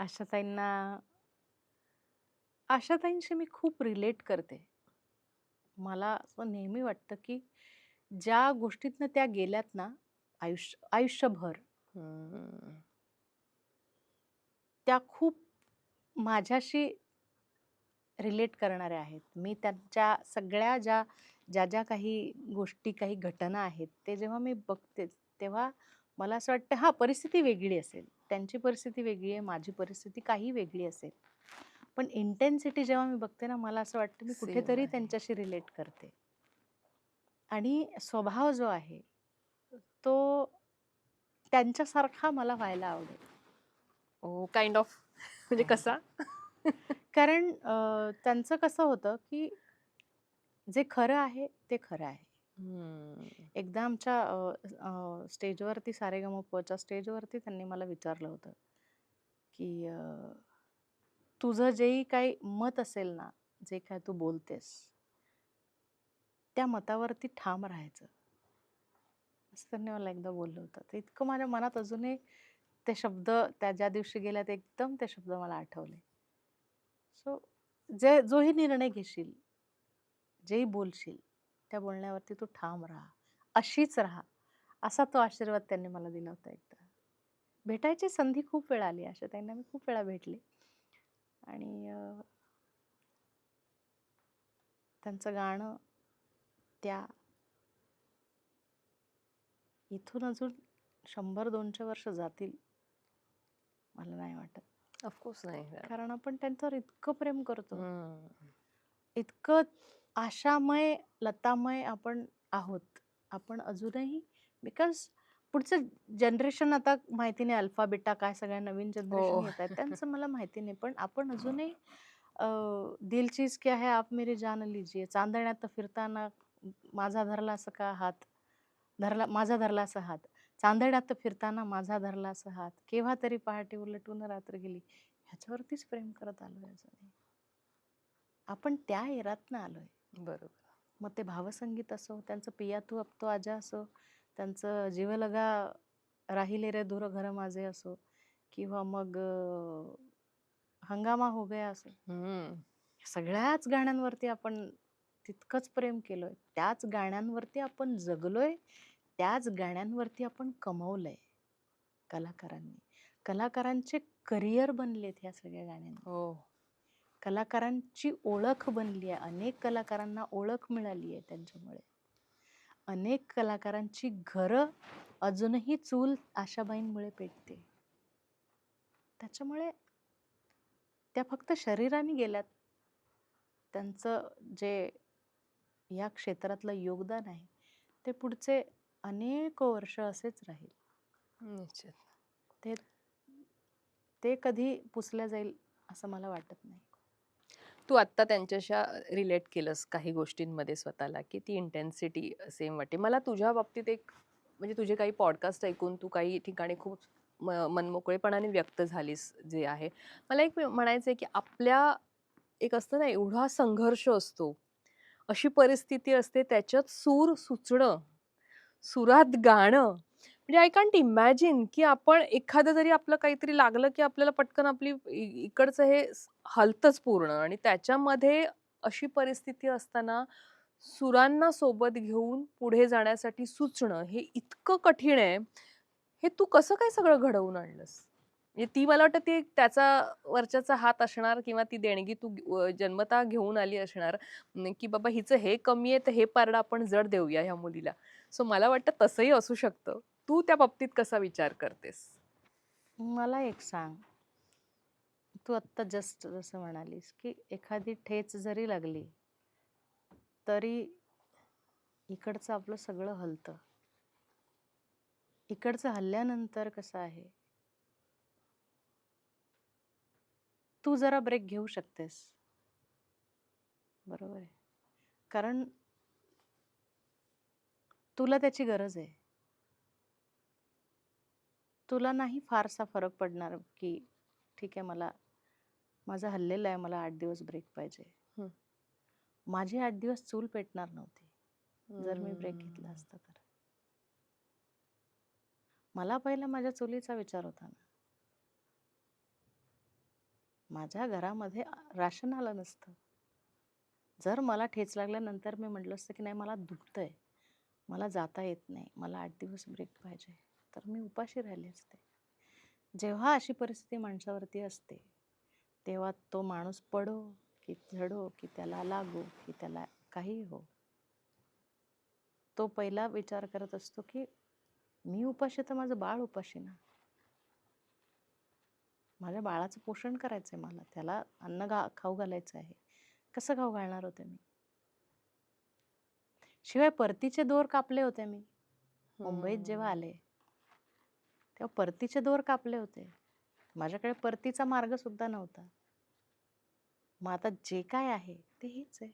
आशाताईंना आशाताईंशी मी खूप रिलेट करते. मला असं नेहमी वाटतं, की ज्या गोष्टीतनं त्या गेल्यात ना आयुष्यभर, हं. त्या खूप माझ्याशी रिलेट करणाऱ्या आहेत. मी त्यांच्या सगळ्या ज्या काही गोष्टी, काही घटना आहेत, ते जेव्हा मी बघते, तेव्हा मला असं वाटतं हां, परिस्थिती वेगळी असेल. त्यांची परिस्थिती वेगळी आहे, माझी परिस्थिती काही वेगळी असेल. पण इंटेन्सिटी जेव्हा मी बघते ना, मला असं वाटतं मी सेम कुठेतरी आहे. त्यांच्याशी रिलेट करते. आणि स्वभाव जो आहे, तो त्यांच्यासारखा मला व्हायला आवडेल. ओह! काइंड ऑफ म्हणजे कसा? कारण त्यांचं कसं होतं, की जे खरं आहे, ते खरं आहे. हं. एकदा आमच्या स्टेजवरती सारेगमपच्या स्टेजवरती त्यांनी मला विचारलं होतं, की तुझं जेही काही मत असेल ना, जे काय तू बोलतेस, त्या मतावरती ठाम राहायचं. असं त्यांनी मला एकदा बोललं होतं. ते इतकं माझ्या मनात अजूनही ते शब्द त्या ज्या दिवशी गेल्या ते एकदम ते शब्द मला आठवले. सो जोही निर्णय घेशील, जेही बोलशील, त्या बोलण्यावरती तू ठाम राहा. अशीच राहा. असा तो आशीर्वाद त्यांनी मला दिला होता एकदा. भेटायची संधी खूप वेळा आली आशाताईंना मी खूप वेळा भेटले आणि त्यांचं गाणं त्या इथून अजून 100-200 वर्ष जातील, मला नाही वाटत. ऑफ कोर्स नाही. कारण आपण त्यांच्यावर इतकं प्रेम करतो. हं. इतकं आशामय, लतामय आपण आहोत. आपण अजूनही बिकॉज पुढचं जनरेशन आता माहिती नाही अल्फा, बीटा काय सगळ्या नवीन जनरेशन हो. येत आहेत. त्यांचं मला माहिती नाही. पण आपण अजूनही अ, दिल चीज क्या है आप मेरी जान लीजिए, चांदण्यात फिरताना माझा धरला असा का हात, माझा धरला असा हात, चांदण्यात फिरताना माझा धरला असा हात, केव्हा तरी पहाटे उलटून रात्र गेली. ह्याच्यावरतीच प्रेम करत आलोय अजूनही. आपण त्या एरातनं आलोय. बरोबर. मग ते भावसंगीत असो, त्यांचं पिया तू अब तो आजा असो, त्यांचं जीव लगा राहिले रे दूर घर माझे असो किंवा मग हंगामा हो गया असो. हं. सगळ्याच गाण्यांवरती आपण तितकंच प्रेम केलोय. त्याच गाण्यांवरती आपण जगलोय. त्याच गाण्यांवरती आपण कमवलंय कलाकारांनी. कलाकारांचे करिअर बनलेत ह्या सगळ्या गाण्यांनी. हो. कलाकारांची ओळख बनली आहे. अनेक कलाकारांना ओळख मिळाली आहे त्यांच्यामुळे. अनेक कलाकारांची घरं अजूनही चूल आशाबाईंमुळे पेटते. त्याच्यामुळे त्या फक्त शरीराने गेल्यात. त्यांचं जे या क्षेत्रातलं योगदान आहे, ते पुढचे अनेक वर्ष असेच राहील. निश्चित. ते ते कधी पुसल्या जाईल असं मला वाटत नाही. तू आत्ता त्यांच्याशी रिलेट केलंस काही गोष्टींमध्ये स्वतःला, की ती इंटेन्सिटी सेम वाटते. मला तुझ्या बाबतीत एक म्हणजे तुझे काही पॉडकास्ट ऐकून तू काही ठिकाणी खूप मनमोकळेपणाने व्यक्त झालीस जे आहे. मला एक म्हणायचं आहे, की आपल्या एक असतं ना एवढा संघर्ष असतो. अशी परिस्थिती असते त्याच्यात सूर सुचणं, सुरात गाणं म्हणजे आय कांट इमॅजिन, की आपण एखादं जरी आपलं काहीतरी लागलं, की आपल्याला पटकन आपली इकडचं हे हलतंच पूर्ण आणि त्याच्यामध्ये अशी परिस्थिती असताना सुरांना सोबत घेऊन पुढे जाण्यासाठी सुचणं हे इतकं कठीण आहे. हे तू कसं काय सगळं घडवून आणलंस? म्हणजे ती मला वाटतं ती त्याचा वरच्याचा हात असणार किंवा ती देणगी तू जन्मतः घेऊन आली असणार, की बाबा हिचं हे कमी आहे, तर हे पारडं आपण जड देऊया ह्या मुलीला. सो मला वाटतं तसंही असू शकतं. तू त्या बाबतीत कसा विचार करतेस? मला एक सांग, तू आत्ता जस्ट जसं म्हणालीस, की एखादी ठेच जरी लागली, तरी इकडचं आपलं सगळं हलतं. इकडचं हलल्यानंतर कसं आहे, तू जरा ब्रेक घेऊ शकतेस. बरोबर आहे. कारण तुला त्याची गरज आहे. तुला नाही फारसा फरक पडणार, की ठीक आहे माझं हललेलं आहे, मला 8 दिवस ब्रेक पाहिजे. हं. माझी 8 दिवस चूल पेटणार नव्हती, जर मी ब्रेक घेतला हम्म. असता तर. मला पहिला माझ्या चुलीचा विचार होता ना. माझ्या घरामध्ये राशन आलं नसतं. जर मला ठेच लागल्यानंतर मी म्हटलं असतं की नाही मला दुखतंय, मला जाता येत नाही, मला 8 दिवस ब्रेक पाहिजे, तर मी उपाशी राहिली असते. जेव्हा अशी परिस्थिती माणसावरती असते, तेव्हा तो माणूस पडो की झडो की त्याला लागो की त्याला काहीही हो, तो पहिला विचार करत असतो की मी उपाशी तर माझं बाळ उपाशी ना. माझ्या बाळाचं पोषण करायचंय मला, त्याला खाऊ घालायचं आहे. कसं खाऊ घालणार होते मी? शिवाय परतीचे दोर कापले होते मी. मुंबईत जेव्हा आले, तेव्हा परतीचे दोर कापले होते. माझ्याकडे परतीचा मार्ग सुद्धा नव्हता. मग आता जे काय आहे ते हेच आहे.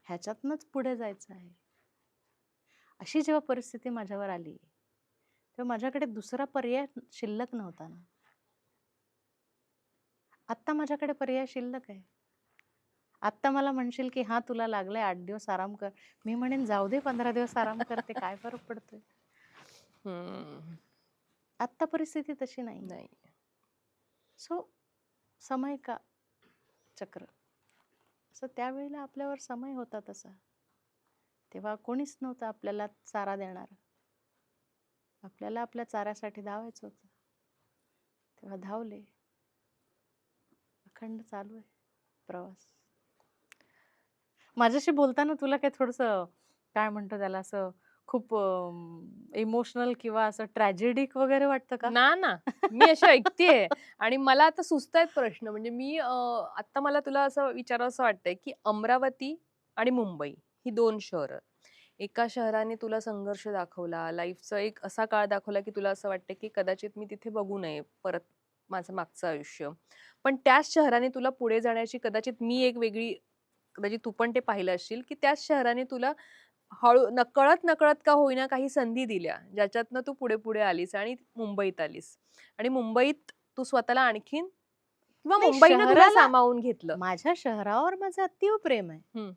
ह्याच्यातनंच पुढे जायचं आहे. अशी जेव्हा परिस्थिती माझ्यावर आली, तेव्हा माझ्याकडे दुसरा पर्याय शिल्लक नव्हता ना. आत्ता माझ्याकडे पर्याय शिल्लक आहे. आत्ता मला म्हणशील की हा तुला लागलंय 8 दिवस आराम कर. मी म्हणेन जाऊ दे 15 दिवस आराम करते, काय फरक पडतोय? आत्ता परिस्थिती तशी नाही. नाही. सो समय का चक्र, असं त्यावेळेला आपल्यावर समय होता तसा. तेव्हा कोणीच नव्हतं आपल्याला चारा देणारं. आपल्याला आपल्या चाऱ्यासाठी धावायचं होतं. तेव्हा धावले. अखंड चालू आहे प्रवास. माझ्याशी बोलताना तुला काय थोडंसं काय म्हणतो त्याला असं खूप इमोशनल किंवा असं ट्रॅजेडिक वगैरे वाटतं का? ना. मी अशी ऐकतेय आणि मला आता सुचतायत प्रश्न. म्हणजे मी आता मला तुला असं विचारावंसं वाटतंय, की अमरावती आणि मुंबई ही 2 शहरं. एका शहराने तुला संघर्ष दाखवला, लाईफचा एक असा काळ दाखवला, की तुला असं वाटतं, की कदाचित मी तिथे बघू नये परत माझं मागचं आयुष्य. पण त्याच शहराने तुला पुढे जाण्याची कदाचित मी एक वेगळी कदाचित तू पण ते पाहिलं असशील, की त्याच शहराने तुला नकळत का होईना काही संधी दिल्या, ज्याच्यातनं तू पुढे आलीस आणि मुंबईत आलीस. आणि मुंबईत तू स्वतःला आणखीन किंवा नाही, मुंबईनं तुला सामावून घेतलं. माझ्या शहरावर माझं अतीव प्रेम आहे. हं,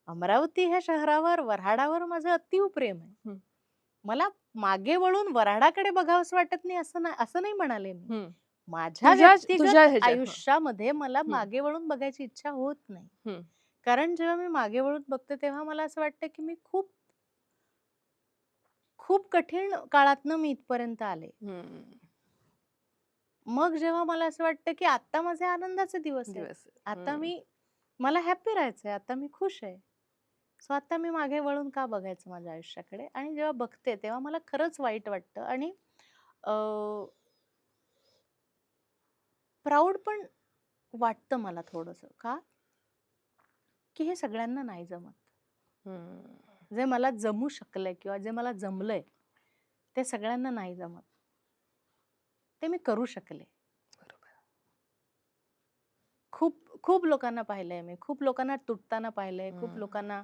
अमरावती ह्या शहरावर, वऱ्हाडावर माझं अतीव प्रेम आहे. हं, मला मागे वळून वऱ्हाडाकडे बघावंसं वाटत नाही असं नाही म्हणाले मी. हं. माझ्या तुझ्या तुझ्या व्यक्तिगत ह्याच्या हं, आयुष्यामध्ये मला हं, मागे वळून बघायची इच्छा होत नाही. हं, कारण जेव्हा मी मागे वळून बघते तेव्हा मला असं वाटतं की मी खूप खूप कठीण काळातनं मी इथपर्यंत आले. हं. मग जेव्हा मला असं वाटतं की आता माझे आनंदाचे दिवस आहेत. दिवस. आता हं. मला हॅपी राहायचंय. आता मी खुश आहे. सो आता मी मागे वळून का बघायचं माझ्या आयुष्याकडे? आणि जेव्हा बघते तेव्हा मला खरंच वाईट वाटतं आणि अ, प्राउड पण वाटतं मला थोडंसं. का? की हे सगळ्यांना नाही जमत. हं. जे मला जमू शकलंय किंवा जे मला जमलंय, ते सगळ्यांना नाही जमत. ते मी करू शकले. बरोबर. खूप खूप लोकांना पाहिलंय मी. खूप लोकांना तुटताना पाहिलंय. खूप हं. लोकांना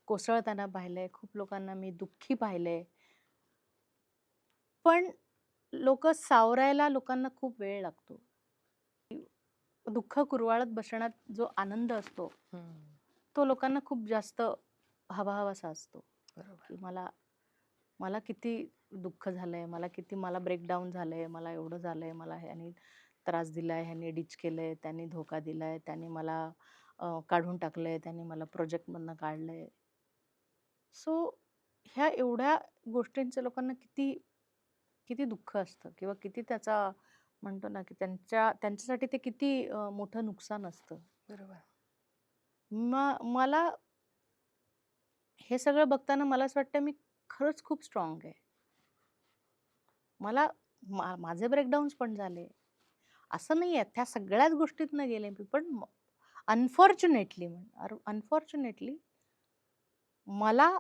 कोसळताना पाहिलंय. खूप लोकांना मी दुःखी पाहिलंय. पण सावरायला लोकांना खूप वेळ लागतो. दुःख कुरवाळत बसण्यात जो आनंद असतो, हं. तो लोकांना खूप जास्त हवाहवासा असतो. बरोबर. की मला मला किती दुःख झालंय, मला ब्रेकडाऊन झालंय, मला एवढं झालंय, मला ह्यानी त्रास दिलाय, ह्यानी डिच केलंय, त्यांनी धोका दिलाय, त्यांनी मला काढून टाकलंय, त्यांनी मला प्रोजेक्टमधनं काढलंय. सो ह्या एवढ्या गोष्टींचं लोकांना किती किती दुःख असतं किंवा किती त्याचा म्हणतो ना, की त्यांच्यासाठी ते किती मोठं नुकसान असतं. बरोबर. मला हे सगळं बघताना मला असं वाटतं मी खरंच खूप स्ट्रॉंग आहे. मला माझे ब्रेकडाउन्स पण झाले. असं नाहीये त्या सगळ्याच गोष्टीतनं गेले मी. पण अनफॉर्च्युनेटली मला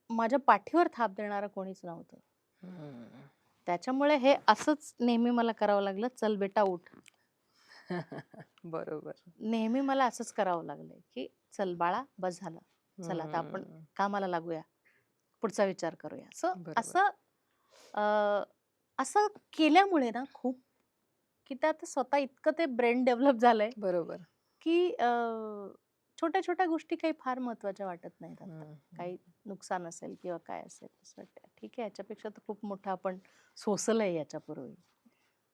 माझ्या पाठीवर थाप देणारं कोणीच नव्हतं. हं. त्याच्यामुळे हे असंच नेहमी मला करावं लागलं, "चल बेटा उठ." बरोबर. नेहमी मला असंच करावं लागलंय, की "चल बाळा बस झालं. चल आता आपण हं. कामाला लागूया. पुढचा विचार करूया." बरोबर. असं अ, असं केल्यामुळे ना खूप की ते आता स्वतः इतकं ते ब्रेन डेव्हलप झालंय, बरोबर. की छोट्या-छोट्या गोष्टी काही फार महत्त्वाच्या वाटत नाहीत आता. हं, हं. काही नुकसान असेल किंवा काय असेल असं वाटतं, ठीक आहे याच्यापेक्षा तर खूप मोठं आपण सोसलंय याच्यापूर्वी.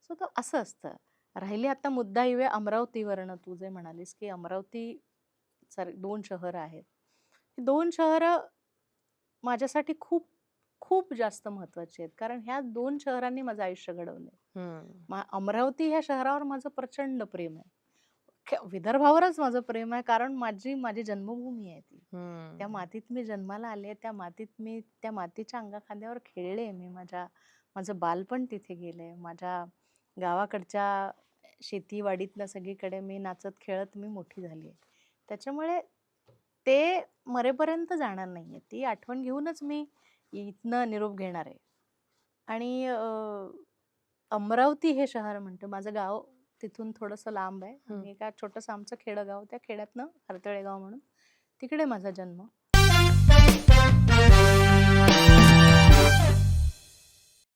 सो तो असं असतं. राहिली आता मुद्दा ही वेळ अमरावतीवरनं, तू जे म्हणालीस की अमरावती 2 शहरं आहेत. ही 2 शहरं माझ्यासाठी खूप, खूप जास्त महत्त्वाची आहेत. कारण ह्या 2 शहरांनी माझं आयुष्य घडवलंय. हम्म. अमरावती ह्या शहरावर माझं प्रचंड प्रेम आहे. विदर्भावरच माझं प्रेम आहे, कारण माझी जन्मभूमी आहे ती. त्या हम्म. मातीत मी जन्माला आले, त्या मातीच्या अंगाखांद्यावर खेळले मी. माझं बालपण तिथे गेलंय. माझ्या गावाकडच्या शेतीवाडीतल्या सगळीकडे मी नाचत-खेळत मी मोठी झाली आहे. त्याच्यामुळे ते मरेपर्यंत जाणार नाहीये. ती आठवण घेऊनच मी इथनं निरोप घेणार आहे. आणि अमरावती हे शहर म्हणतो. माझं गाव तिथून थोडंसं लांब आहे. हम्म. आणि एका छोटंसं आमचं खेडं गाव, त्या खेड्यातनं हरतळेगाव म्हणून, तिकडे माझा जन्म.